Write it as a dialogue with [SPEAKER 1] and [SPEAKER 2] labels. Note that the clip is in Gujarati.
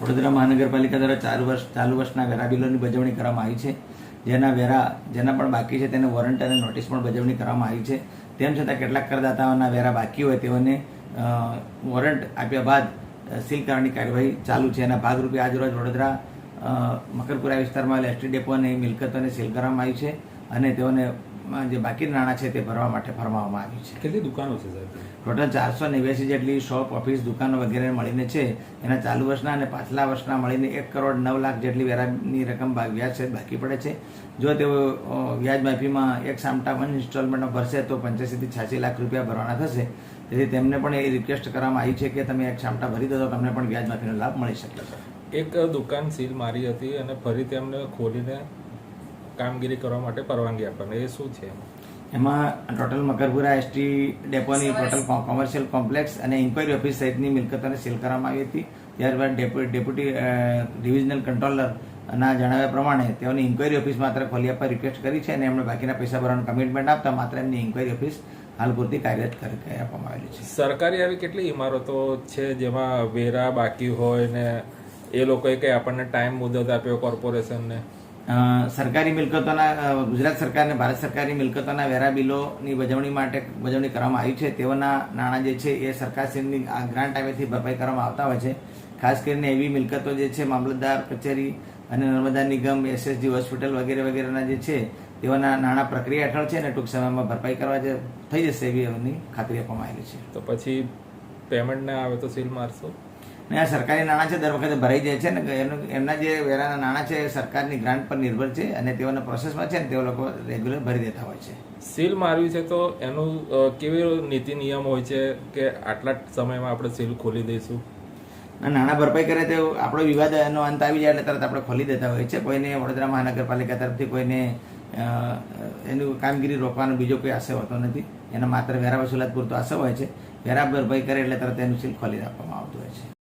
[SPEAKER 1] વડોદરા મહાનગરપાલિકા દ્વારા ચાલુ વર્ષના વેરા બિલોની બજવણી કરવામાં આવી છે. જેના પણ બાકી છે તેને વોરંટ અને નોટિસ પણ બજવણી કરવામાં આવી છે. તેમ છતાં કેટલાક કરદાતાઓના વેરા બાકી હોય તેઓને વોરંટ આપ્યા બાદ સીલ કરવાની કાર્યવાહી ચાલુ છે. એના ભાગરૂપે આજરોજ વડોદરા મકરપુરા વિસ્તારમાં એસટી ડેપો અને મિલકતોને સીલ કરવામાં આવી છે અને તેઓને જે બાકી નાણાં છે તે ભરવા માટે ફરમાવવામાં આવી છે.
[SPEAKER 2] કેટલી દુકાનો છે સાહેબ?
[SPEAKER 1] ટોટલ 489 જેટલી શોપ, ઓફિસ, દુકાનો વગેરે મળીને છે. એના ચાલુ વર્ષના અને પાછલા વર્ષના મળીને 1,09,00,000 જેટલી વેરાની રકમ વ્યાજ સહિત બાકી પડે છે. જો તેઓ વ્યાજ માફીમાં એક સામટા 1 ઇન્સ્ટોલમેન્ટમાં ભરશે તો 85 થી 86 લાખ રૂપિયા ભરવાના થશે. તેથી તેમને પણ એ રિક્વેસ્ટ કરવામાં આવી છે કે તમે એક સામટા ભરી દો તો તમને પણ વ્યાજ માફીનો લાભ મળી શકે છે.
[SPEAKER 2] એક દુકાન સીલ મારી હતી અને ફરી તેમને ખોલીને કામગીરી કરવા માટે પરવાનગી આપવાની, એ શું છે?
[SPEAKER 1] એમાં ટોટલ મકરપુરા એસટી ડેપોની ટોટલ કોમર્શિયલ કોમ્પ્લેક્સ અને ઇન્ક્વાયરી ઓફિસ સહિતની મિલકતોને સીલ કરવામાં આવી હતી. ત્યારબાદ ડેપ્યુટી ડિવિઝનલ કંટ્રોલરના જણાવ્યા પ્રમાણે તેઓની ઇન્ક્વાયરી ઓફિસ માત્ર ખોલી આપવા રિક્વેસ્ટ કરી છે અને એમણે બાકીના પૈસા ભરવાનું કમિટમેન્ટ આપતા માત્ર એમની ઇન્ક્વાયરી ઓફિસ હાલ પૂરતી કાર્યરત કરી આપવામાં આવેલી છે.
[SPEAKER 2] સરકારી આવી કેટલી ઇમારતો છે જેમાં વેરા બાકી હોય ને એ લોકોએ કંઈ આપણને ટાઈમ મુદત આપ્યો કોર્પોરેશનને?
[SPEAKER 1] સરકારી મિલકતોના ગુજરાત સરકાર અને ભારત સરકારની મિલકતોના વેરા બિલોની બજવણી કરવામાં આવી છે. તેઓના નાણાં જે છે એ સરકારશ્રીની ગ્રાન્ટ ટાઈમેથી ભરપાઈ કરવામાં આવતા હોય છે. ખાસ કરીને એવી મિલકતો જે છે મામલતદાર કચેરી અને નર્મદા નિગમ, એસએસજી હોસ્પિટલ વગેરે વગેરેના જે છે તેઓના નાણાં પ્રક્રિયા હેઠળ છે અને ટૂંક સમયમાં ભરપાઈ કરવા જે થઈ જશે એવી એમની ખાતરી આપવામાં આવેલી છે.
[SPEAKER 2] તો પછી પેમેન્ટ ના આવે તો સીલ મારશો?
[SPEAKER 1] ને આ સરકારી નાણાં છે દર વખતે ભરાઈ જાય છે ને એમના જે વેરાના નાણાં છે એ સરકારની ગ્રાન્ટ પર નિર્ભર છે અને તેઓના પ્રોસેસમાં છે ને તેઓ લોકો રેગ્યુલર ભરી દેતા હોય છે.
[SPEAKER 2] સીલ મારવી છે તો એનું કેવી નીતિ નિયમ હોય છે કે આટલા સમયમાં આપણે સીલ ખોલી દઈશું?
[SPEAKER 1] નાણાં ભરપાઈ કરે તો આપણો વિવાદ એનો અંત આવી જાય એટલે તરત આપણે ખોલી દેતા હોય છે. કોઈને વડોદરા મહાનગરપાલિકા તરફથી કોઈને એનું કામગીરી રોકવાનો બીજો કોઈ આશય હોતો નથી. એનો માત્ર વેરા વસૂલાત પૂરતો આશય હોય છે. વેરા ભરપાઈ કરે એટલે તરત એનું સીલ ખોલી આપવામાં આવતું હોય છે.